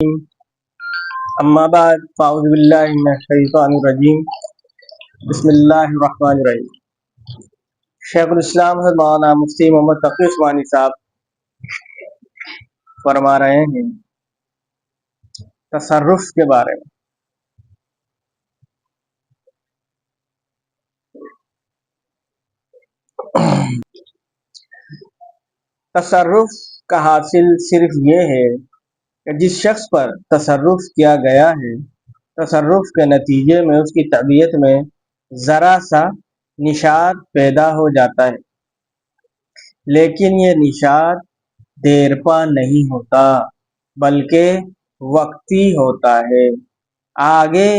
اما بعد فاعوذ باللہ من الشیطان الرجیم بسم اللہ الرحمن الرحیم۔ شیخ الاسلام حضرت مولانا مفتی محمد تقی عثمانی صاحب فرما رہے ہیں تصرف کے بارے میں۔ تصرف کا حاصل صرف یہ ہے کہ جس شخص پر تصرف کیا گیا ہے، تصرف کے نتیجے میں اس کی طبیعت میں ذرا سا نشاط پیدا ہو جاتا ہے، لیکن یہ نشاط دیرپا نہیں ہوتا بلکہ وقتی ہوتا ہے۔ آگے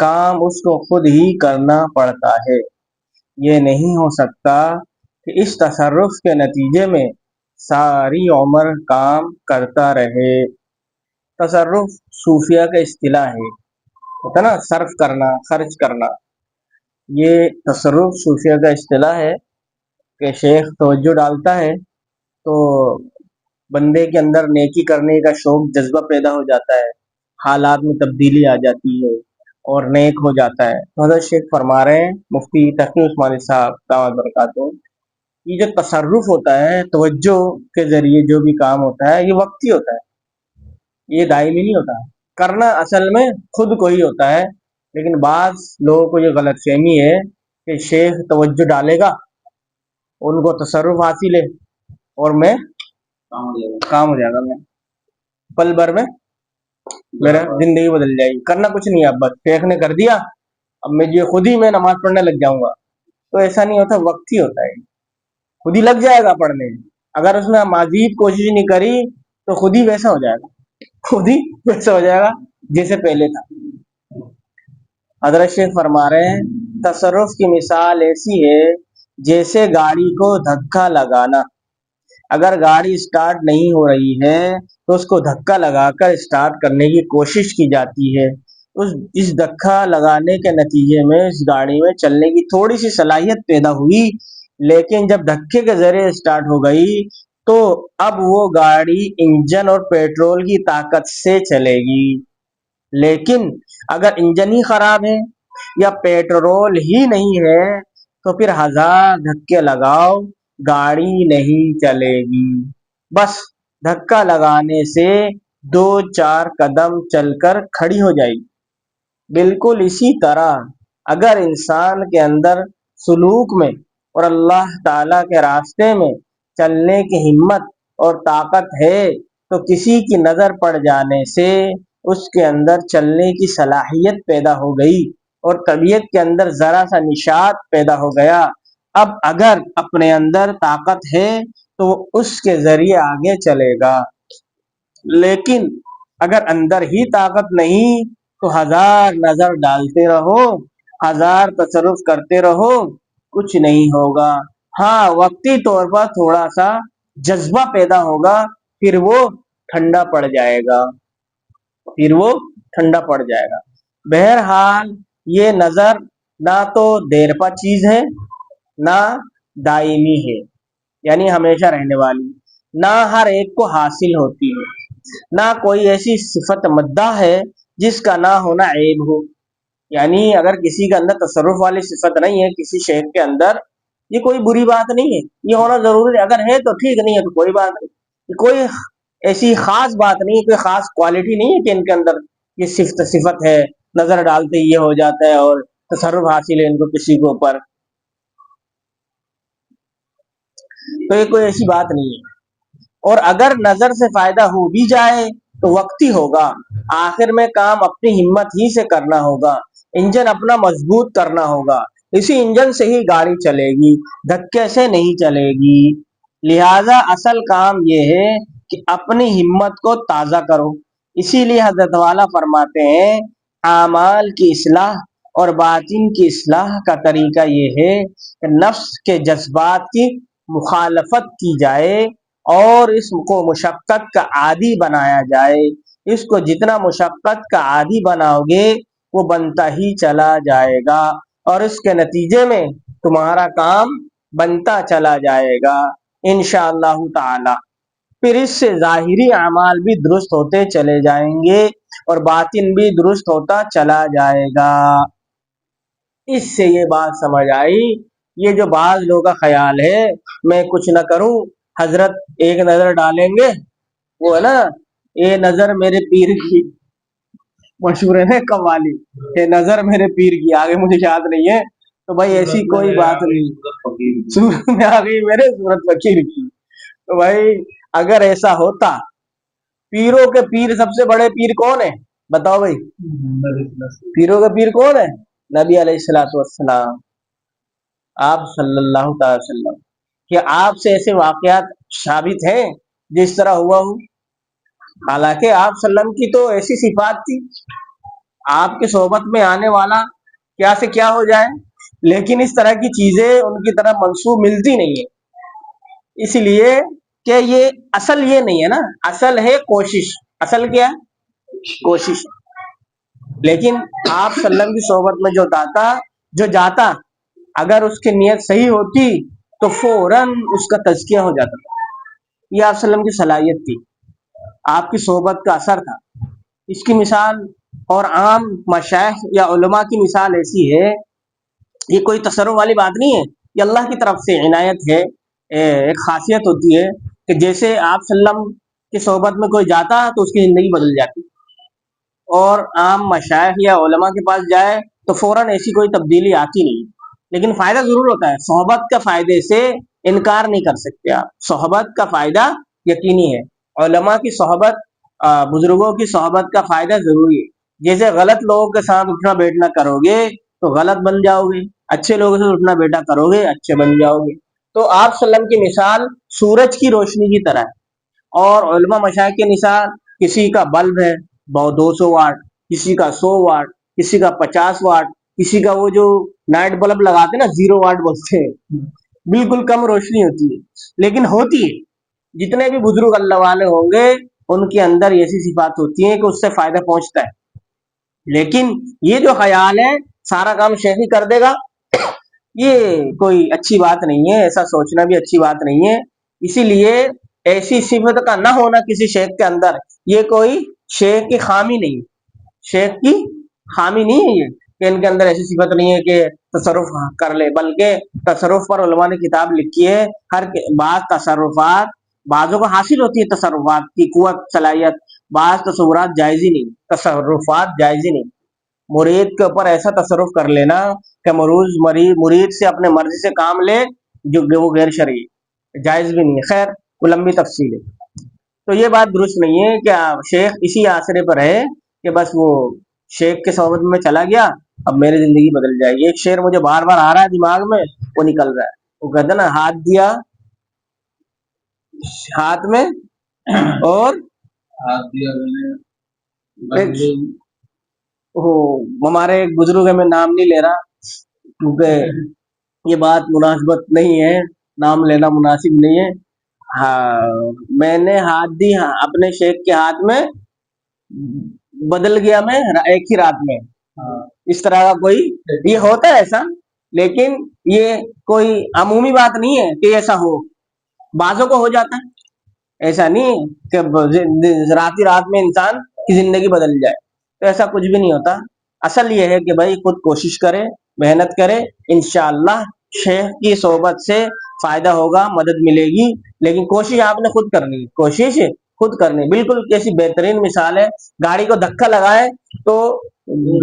کام اس کو خود ہی کرنا پڑتا ہے۔ یہ نہیں ہو سکتا کہ اس تصرف کے نتیجے میں ساری عمر کام کرتا رہے۔ تصرف صوفیہ کا اصطلاح ہے، ہوتا نا صرف کرنا، خرچ کرنا۔ یہ تصرف صوفیہ کا اصطلاح ہے کہ شیخ توجہ ڈالتا ہے تو بندے کے اندر نیکی کرنے کا شوق، جذبہ پیدا ہو جاتا ہے، حالات میں تبدیلی آ جاتی ہے اور نیک ہو جاتا ہے۔ حضرت شیخ فرما رہے ہیں مفتی تقی عثمانی صاحب دامت برکاتہ، یہ جو تصرف ہوتا ہے، توجہ کے ذریعے جو بھی کام ہوتا ہے، یہ وقتی ہوتا ہے، یہ دائمی نہیں ہوتا۔ کرنا اصل میں خود کو ہی ہوتا ہے، لیکن بعض لوگوں کو یہ غلط فہمی ہے کہ شیخ توجہ ڈالے گا، ان کو تصرف حاصل ہے اور میں کام ہو جائے گا، میں پل بھر میں میرا زندگی بدل جائے گی۔ کرنا کچھ نہیں ہے، اب بس شیخ نے کر دیا، اب میں جو خود ہی میں نماز پڑھنے لگ جاؤں گا، تو ایسا نہیں ہوتا، وقتی ہوتا ہے، خود ہی لگ جائے گا پڑھنے۔ اگر اس نے مزید کوشش نہیں کری تو خود ہی ویسا ہو جائے گا، خود ہی ویسا ہو جائے گا جیسے پہلے تھا۔ حضرت شیخ فرما رہے ہیں تصرف کی مثال ایسی ہے جیسے گاڑی کو دھکا لگانا۔ اگر گاڑی سٹارٹ نہیں ہو رہی ہے تو اس کو دھکا لگا کر سٹارٹ کرنے کی کوشش کی جاتی ہے۔ اس دھکا لگانے کے نتیجے میں اس گاڑی میں چلنے کی تھوڑی سی صلاحیت پیدا ہوئی، لیکن جب دھکے کے ذریعے سٹارٹ ہو گئی تو اب وہ گاڑی انجن اور پیٹرول کی طاقت سے چلے گی۔ لیکن اگر انجن ہی خراب ہے یا پیٹرول ہی نہیں ہے تو پھر ہزار دھکے لگاؤ، گاڑی نہیں چلے گی، بس دھکا لگانے سے 2-4 قدم چل کر کھڑی ہو جائے گی۔ بالکل اسی طرح اگر انسان کے اندر سلوک میں اور اللہ تعالیٰ کے راستے میں چلنے کی ہمت اور طاقت ہے تو کسی کی نظر پڑ جانے سے اس کے اندر چلنے کی صلاحیت پیدا ہو گئی اور طبیعت کے اندر ذرا سا نشاط پیدا ہو گیا۔ اب اگر اپنے اندر طاقت ہے تو اس کے ذریعے آگے چلے گا، لیکن اگر اندر ہی طاقت نہیں تو ہزار نظر ڈالتے رہو، ہزار تصرف کرتے رہو، کچھ نہیں ہوگا۔ ہاں وقتی طور پر تھوڑا سا جذبہ پیدا ہوگا، پھر وہ ٹھنڈا پڑ جائے گا، بہرحال یہ نظر نہ تو دیرپا چیز ہے، نہ دائمی ہے، یعنی ہمیشہ رہنے والی، نہ ہر ایک کو حاصل ہوتی ہے، نہ کوئی ایسی صفت مدح ہے جس کا نہ ہونا عیب ہو۔ یعنی اگر کسی کے اندر تصرف والی صفت نہیں ہے، کسی شیخ کے اندر، یہ کوئی بری بات نہیں ہے، یہ ہونا ضروری ہے، اگر ہے تو ٹھیک، نہیں ہے تو کوئی بات نہیں، کوئی ایسی خاص بات نہیں ہے، کوئی خاص کوالٹی نہیں ہے کہ ان کے اندر یہ صفت ہے، نظر ڈالتے ہی یہ ہو جاتا ہے اور تصرف حاصل ہے ان کو کسی کے اوپر، تو یہ کوئی ایسی بات نہیں ہے۔ اور اگر نظر سے فائدہ ہو بھی جائے تو وقتی ہوگا، آخر میں کام اپنی ہمت ہی سے کرنا ہوگا، انجن اپنا مضبوط کرنا ہوگا، اسی انجن سے ہی گاڑی چلے گی، دھکے سے نہیں چلے گی۔ لہذا اصل کام یہ ہے کہ اپنی ہمت کو تازہ کرو۔ اسی لیے حضرت والا فرماتے ہیں اعمال کی اصلاح اور باطن کی اصلاح کا طریقہ یہ ہے کہ نفس کے جذبات کی مخالفت کی جائے اور اس کو مشقت کا عادی بنایا جائے۔ اس کو جتنا مشقت کا عادی بناؤ گے وہ بنتا ہی چلا جائے گا اور اس کے نتیجے میں تمہارا کام بنتا چلا جائے گا انشاءاللہ تعالی۔ پھر اس سے ظاہری اعمال بھی درست ہوتے چلے جائیں گے اور باطن بھی درست ہوتا چلا جائے گا۔ اس سے یہ بات سمجھ آئی، یہ جو بعض لوگوں کا خیال ہے میں کچھ نہ کروں، حضرت ایک نظر ڈالیں گے، وہ ہے نا یہ نظر میرے پیر کی، مشہور ہے نا قوالی، یہ نظر میرے پیر کی، آگے مجھے یاد نہیں ہے، تو بھائی ایسی کوئی بات نہیں، صورت میں آ گئی میرے صورت فقیر کی۔ تو بھائی اگر ایسا ہوتا، پیروں کے پیر سب سے بڑے پیر کون ہے بتاؤ بھائی؟ پیروں کا پیر کون ہے؟ نبی علیہ الصلوۃ والسلام، آپ صلی اللہ تعالی وسلم۔ کہ آپ سے ایسے واقعات ثابت ہیں جس طرح ہوا ہوں؟ حالانکہ آپ صلی اللہ علیہ وسلم کی تو ایسی صفات تھی، آپ کے صحبت میں آنے والا کیا سے کیا ہو جائے، لیکن اس طرح کی چیزیں ان کی طرح منسوب ملتی نہیں ہے، اس لیے کہ یہ اصل یہ نہیں ہے نا، اصل ہے کوشش، اصل کیا ہے؟ کوشش۔ لیکن آپ صلی اللہ علیہ وسلم کی صحبت میں جو جاتا اگر اس کی نیت صحیح ہوتی تو فوراً اس کا تزکیہ ہو جاتا تھا۔ یہ آپ صلی اللہ علیہ وسلم کی صلاحیت تھی، آپ کی صحبت کا اثر تھا۔ اس کی مثال اور عام مشائخ یا علماء کی مثال ایسی ہے، یہ کوئی تصرف والی بات نہیں ہے، یہ اللہ کی طرف سے عنایت ہے، ایک خاصیت ہوتی ہے کہ جیسے آپ صلی اللہ علیہ وسلم کی صحبت میں کوئی جاتا تو اس کی زندگی بدل جاتی، اور عام مشائخ یا علماء کے پاس جائے تو فوراً ایسی کوئی تبدیلی آتی نہیں، لیکن فائدہ ضرور ہوتا ہے۔ صحبت کا فائدے سے انکار نہیں کر سکتے آپ، صحبت کا فائدہ یقینی ہے، علماء کی صحبت، بزرگوں کی صحبت کا فائدہ ضروری ہے۔ جیسے غلط لوگوں کے ساتھ اٹھنا بیٹھنا کرو گے تو غلط بن جاؤ گے، اچھے لوگوں سے اٹھنا بیٹھنا کرو گے اچھے بن جاؤ گے۔ تو آپ صلی اللہ علیہ وسلم کی مثال سورج کی روشنی کی طرح ہے، اور علماء مشائخ کی مثال کسی کا بلب ہے 200 واٹ، کسی کا 100 واٹ، کسی کا 50 واٹ، کسی کا وہ جو نائٹ بلب لگاتے ہیں نا 0 واٹ بولتے ہیں، بالکل کم روشنی ہوتی ہے لیکن ہوتی ہے۔ جتنے بھی بزرگ اللہ والے ہوں گے ان کے اندر ایسی صفات ہوتی ہیں کہ اس سے فائدہ پہنچتا ہے، لیکن یہ جو خیال ہے سارا کام شیخ ہی کر دے گا، یہ کوئی اچھی بات نہیں ہے، ایسا سوچنا بھی اچھی بات نہیں ہے۔ اسی لیے ایسی صفت کا نہ ہونا کسی شیخ کے اندر یہ کوئی شیخ کی خامی نہیں، شیخ کی خامی نہیں ہے یہ کہ ان کے اندر ایسی صفت نہیں ہے کہ تصرف کر لے، بلکہ تصرف پر علماء نے کتاب لکھی ہے، ہر بعض تصرفات بعضوں کو حاصل ہوتی ہے، تصرفات کی قوت صلاحیت، بعض تصورات جائز ہی نہیں، تصرفات جائز ہی نہیں۔ مرید کے اوپر ایسا تصرف کر لینا کہ مرید سے اپنے مرضی سے کام لے جو وہ غیر شرعی جائز بھی نہیں ہے، خیر وہ لمبی تفصیل ہے۔ تو یہ بات درست نہیں ہے کہ شیخ اسی آسرے پر ہے کہ بس وہ شیخ کے صحبت میں چلا گیا اب میری زندگی بدل جائے گی۔ ایک شعر مجھے بار بار آ رہا ہے دماغ میں، وہ نکل رہا ہے، وہ کہتا نا ہاتھ دیا ہاتھ میں اور ہمارے ایک بزرگ ہے، میں نام نہیں لے رہا کیونکہ یہ بات مناسبت نہیں ہے، نام لینا مناسب نہیں ہے۔ ہاں میں نے ہاتھ دی اپنے شیخ کے ہاتھ میں، بدل گیا میں ایک ہی رات میں، اس طرح کا کوئی یہ ہوتا ہے ایسا، لیکن یہ کوئی عمومی بات نہیں ہے کہ ایسا ہو، بعضوں کو ہو جاتا ہے، ایسا نہیں کہ رات ہی رات میں انسان کی زندگی بدل جائے، تو ایسا کچھ بھی نہیں ہوتا۔ اصل یہ ہے کہ بھائی خود کوشش کرے، محنت کرے، انشاءاللہ شیخ کی صحبت سے فائدہ ہوگا، مدد ملے گی، لیکن کوشش آپ نے خود کرنی ہے، کوشش خود کرنی، بالکل کیسی بہترین مثال ہے، گاڑی کو دھکا لگائے تو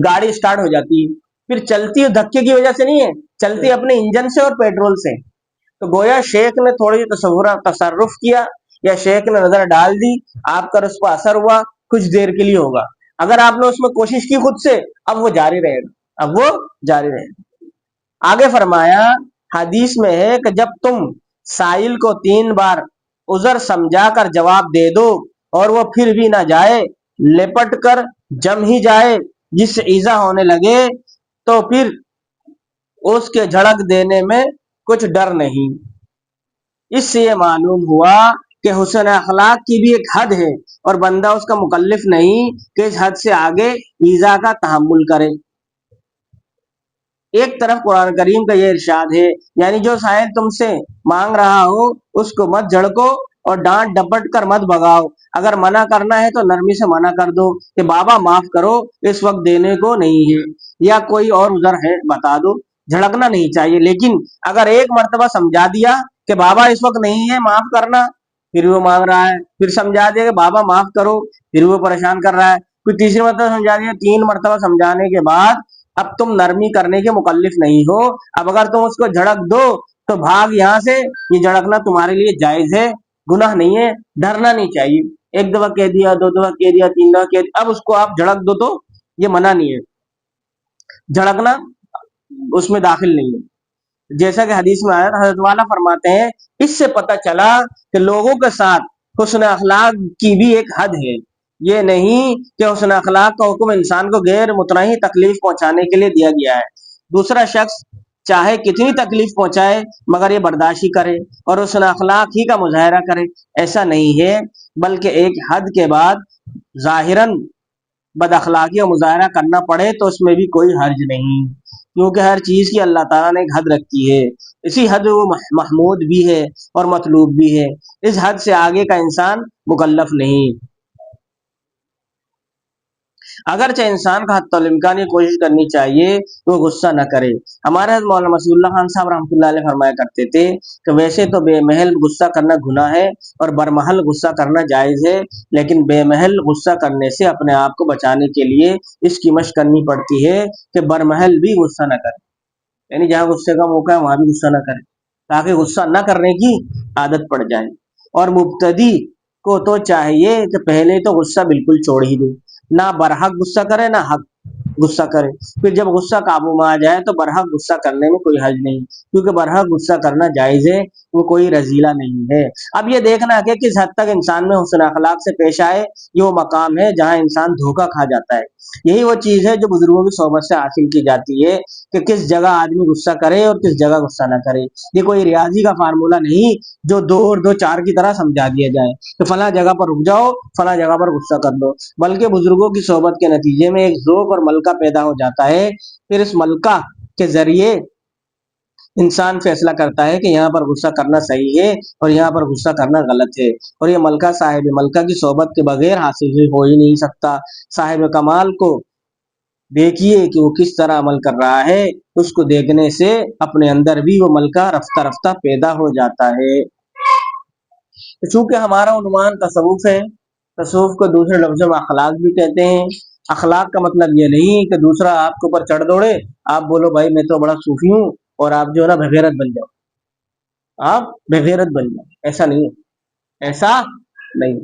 گاڑی سٹارٹ ہو جاتی ہے، پھر چلتی ہے دھکے کی وجہ سے نہیں ہے، چلتی اپنے انجن سے اور پیٹرول سے۔ تو گویا شیخ نے تھوڑی تصرف کیا یا شیخ نے نظر ڈال دی، آپ کا اس پر اثر ہوا، کچھ دیر کے لیے ہوگا، اگر آپ نے اس میں کوشش کی خود سے اب وہ جاری رہے گا، اب وہ جاری رہے گا۔ آگے فرمایا حدیث میں ہے کہ جب تم سائل کو 3 بار عذر سمجھا کر جواب دے دو اور وہ پھر بھی نہ جائے، لپٹ کر جم ہی جائے، جس سے ایذا ہونے لگے تو پھر اس کے جھڑک دینے میں کچھ ڈر نہیں۔ اس سے یہ معلوم ہوا کہ حسن اخلاق کی بھی ایک حد ہے اور بندہ اس کا مکلف نہیں کہ اس حد سے آگے ایذا کا تحمل کرے۔ ایک طرف قرآن کریم کا یہ ارشاد ہے، یعنی جو سائل تم سے مانگ رہا ہو اس کو مت جھڑکو اور ڈانٹ ڈپٹ کر مت بھگاؤ، اگر منع کرنا ہے تو نرمی سے منع کر دو کہ بابا معاف کرو، اس وقت دینے کو نہیں ہے، یا کوئی اور عذر ہے بتا دو۔ جھڑکنا نہیں چاہیے، لیکن اگر ایک مرتبہ سمجھا دیا کہ بابا اس وقت نہیں ہے معاف کرنا، پھر وہ مانگ رہا ہے، پھر سمجھا دیا کہ بابا معاف کرو، پھر وہ پریشان کر رہا ہے، پھر تیسری مرتبہ سمجھا دیا، 3 مرتبہ سمجھانے کے بعد اب تم نرمی کرنے کے مکلف نہیں ہو، اب اگر تم اس کو جھڑک دو تو بھاگ یہاں سے، یہ جھڑکنا تمہارے لیے جائز ہے، گناہ نہیں ہے، ڈرنا نہیں چاہیے۔ ایک دفعہ کہہ دیا، 2 دفعہ کہہ دیا، 3 دفعہ کہہ دیا، اب اس کو آپ جھڑک دو تو یہ منع نہیں ہے، جھڑکنا اس میں داخل نہیں ہے۔ جیسا کہ حدیث میں آیا، حضرت والا فرماتے ہیں اس سے پتہ چلا کہ لوگوں کے ساتھ حسن اخلاق کی بھی ایک حد ہے، یہ نہیں کہ حسن اخلاق کا حکم انسان کو غیر متناہی تکلیف پہنچانے کے لیے دیا گیا ہے، دوسرا شخص چاہے کتنی تکلیف پہنچائے مگر یہ برداشت ہی کرے اور حسن اخلاق ہی کا مظاہرہ کرے، ایسا نہیں ہے، بلکہ ایک حد کے بعد ظاہراً بد اخلاقی اور مظاہرہ کرنا پڑے تو اس میں بھی کوئی حرج نہیں، کیونکہ ہر چیز کی اللہ تعالیٰ نے ایک حد رکھی ہے، اسی حد وہ محمود بھی ہے اور مطلوب بھی ہے، اس حد سے آگے کا انسان مکلف نہیں۔ اگرچہ انسان کا حتی الامکان یہ کوشش کرنی چاہیے کہ وہ غصہ نہ کرے۔ ہمارے حضرت مولانا مسیح اللہ خان صاحب رحمۃ اللہ علیہ فرمایا کرتے تھے کہ ویسے تو بے محل غصہ کرنا گناہ ہے اور برمحل غصہ کرنا جائز ہے، لیکن بے محل غصہ کرنے سے اپنے آپ کو بچانے کے لیے اس کی مشق کرنی پڑتی ہے کہ برمحل بھی غصہ نہ کرے، یعنی جہاں غصے کا موقع ہے وہاں بھی غصہ نہ کرے، تاکہ غصہ نہ کرنے کی عادت پڑ جائے۔ اور مبتدی کو تو چاہیے کہ پہلے تو غصہ بالکل چھوڑ ہی دے، نہ برحق غصہ کرے نہ حق غصہ کرے، پھر جب غصہ قابو میں آ جائے تو برحق غصہ کرنے میں کوئی حرج نہیں، کیونکہ برحق غصہ کرنا جائز ہے، وہ کوئی رذیلہ نہیں ہے۔ اب یہ دیکھنا کہ کس حد تک انسان میں حسن اخلاق سے پیش آئے، یہ وہ مقام ہے جہاں انسان دھوکہ کھا جاتا ہے۔ یہی وہ چیز ہے جو بزرگوں کی صحبت سے حاصل کی جاتی ہے کہ کس جگہ آدمی غصہ کرے اور کس جگہ غصہ نہ کرے۔ یہ کوئی ریاضی کا فارمولہ نہیں جو 2 اور 2 4 کی طرح سمجھا دیا جائے کہ فلاں جگہ پر رک جاؤ، فلاں جگہ پر غصہ کر دو، بلکہ بزرگوں کی صحبت کے نتیجے میں ایک ذوق اور ملکہ پیدا ہو جاتا ہے، پھر اس ملکہ کے ذریعے انسان فیصلہ کرتا ہے کہ یہاں پر غصہ کرنا صحیح ہے اور یہاں پر غصہ کرنا غلط ہے، اور یہ ملکہ صاحب ملکہ کی صحبت کے بغیر حاصل ہو ہی نہیں سکتا۔ صاحب کمال کو دیکھیے کہ وہ کس طرح عمل کر رہا ہے، اس کو دیکھنے سے اپنے اندر بھی وہ ملکہ رفتہ رفتہ پیدا ہو جاتا ہے۔ چونکہ ہمارا عنوان تصوف ہے، تصوف کو دوسرے لفظوں میں اخلاق بھی کہتے ہیں۔ اخلاق کا مطلب یہ نہیں کہ دوسرا آپ کے اوپر چڑھ دوڑے، آپ بولو بھائی میں تو بڑا صوفی ہوں اور آپ جو ہے نا بغیرت بن جاؤ، آپ بغیرت بن جاؤ، ایسا نہیں ہے، ایسا نہیں،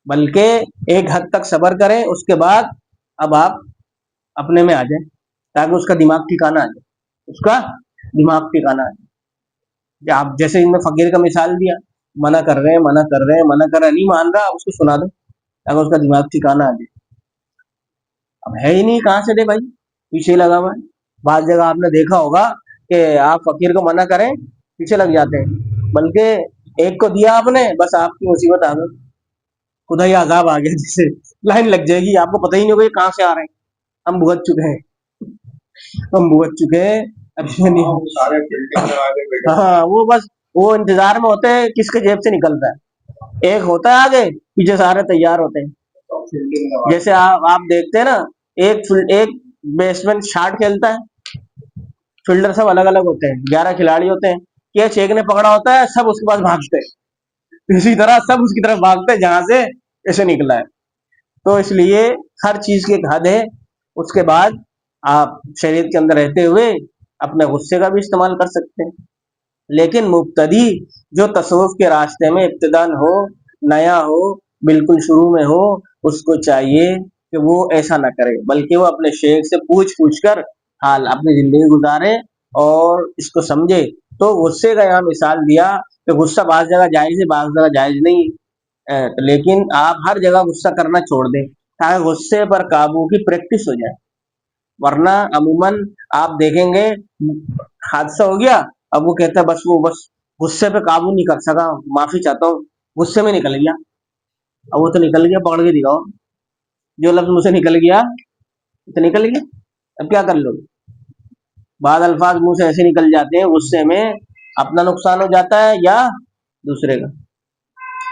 بلکہ ایک حد تک صبر کریں، اس کے بعد اب آپ اپنے میں آ جائیں تاکہ اس کا دماغ ٹھکانا آ جائے، اس کا دماغ ٹھکانا آ جائے۔ آپ جیسے ان میں فقیر کا مثال دیا، منع کر رہے ہیں منع کر رہے ہیں منع کر رہے ہیں، نہیں مان رہا، اس کو سنا دو تاکہ اس کا دماغ ٹھکانا آ جائے۔ اب ہے ہی نہیں، کہاں سے دے بھائی، پیچھے لگا ہوا ہے۔ بعض جگہ آپ نے دیکھا ہوگا کہ آپ فقیر کو منع کریں پیچھے لگ جاتے ہیں، بلکہ ایک کو دیا آپ نے، بس آپ کی مصیبت آ گئی، خدا ہی عذاب آ گیا، جسے لائن لگ جائے گی، آپ کو پتہ ہی نہیں ہوگا یہ کہاں سے آ رہے ہیں، ہم بھگت چکے ہیں، ہم بھگت چکے ہیں، اب یہ نہیں، ہاں وہ بس وہ انتظار میں ہوتے ہیں کس کے جیب سے نکلتا ہے، ایک ہوتا ہے آگے، پیچھے سارے تیار ہوتے ہیں۔ جیسے آپ دیکھتے ہیں نا، ایک بیٹسمین شاٹ کھیلتا ہے، فیلڈر سب الگ الگ ہوتے ہیں، 11 کھلاڑی ہوتے ہیں، کیچ ایک نے پکڑا ہوتا ہے، سب اس کے پاس بھاگتے ہیں، اسی طرح سب اس کی طرف بھاگتے ہیں جہاں سے ایسے نکلا ہے۔ تو اس لیے ہر چیز کی ایک حد ہے، اس کے بعد آپ شریعت کے اندر رہتے ہوئے اپنے غصے کا بھی استعمال کر سکتے ہیں، لیکن مبتدی جو تصوف کے راستے میں ابتدان ہو، نیا ہو، بالکل شروع میں ہو، اس کو چاہیے کہ وہ ایسا نہ کرے، بلکہ وہ اپنے شیخ سے پوچھ کر حال اپنی زندگی گزارے اور اس کو سمجھے۔ تو غصے کا یہاں مثال دیا کہ غصہ بعض جگہ جائز ہے بعض جگہ جائز نہیں، لیکن آپ ہر جگہ غصہ کرنا چھوڑ دیں تاکہ غصے پر قابو کی پریکٹس ہو جائے، ورنہ عموماً آپ دیکھیں گے حادثہ ہو گیا، اب وہ کہتا ہے بس غصے پہ قابو نہیں کر سکا، معافی چاہتا ہوں، غصے میں نکل گیا، اب وہ تو نکل گیا، پکڑ کے دکھاؤ، جو لفظ مجھ سے نکل گیا تو نکل گیا، اب کیا کر لو گے؟ بعض الفاظ منہ سے ایسے نکل جاتے ہیں غصے میں، اپنا نقصان ہو جاتا ہے یا دوسرے کا۔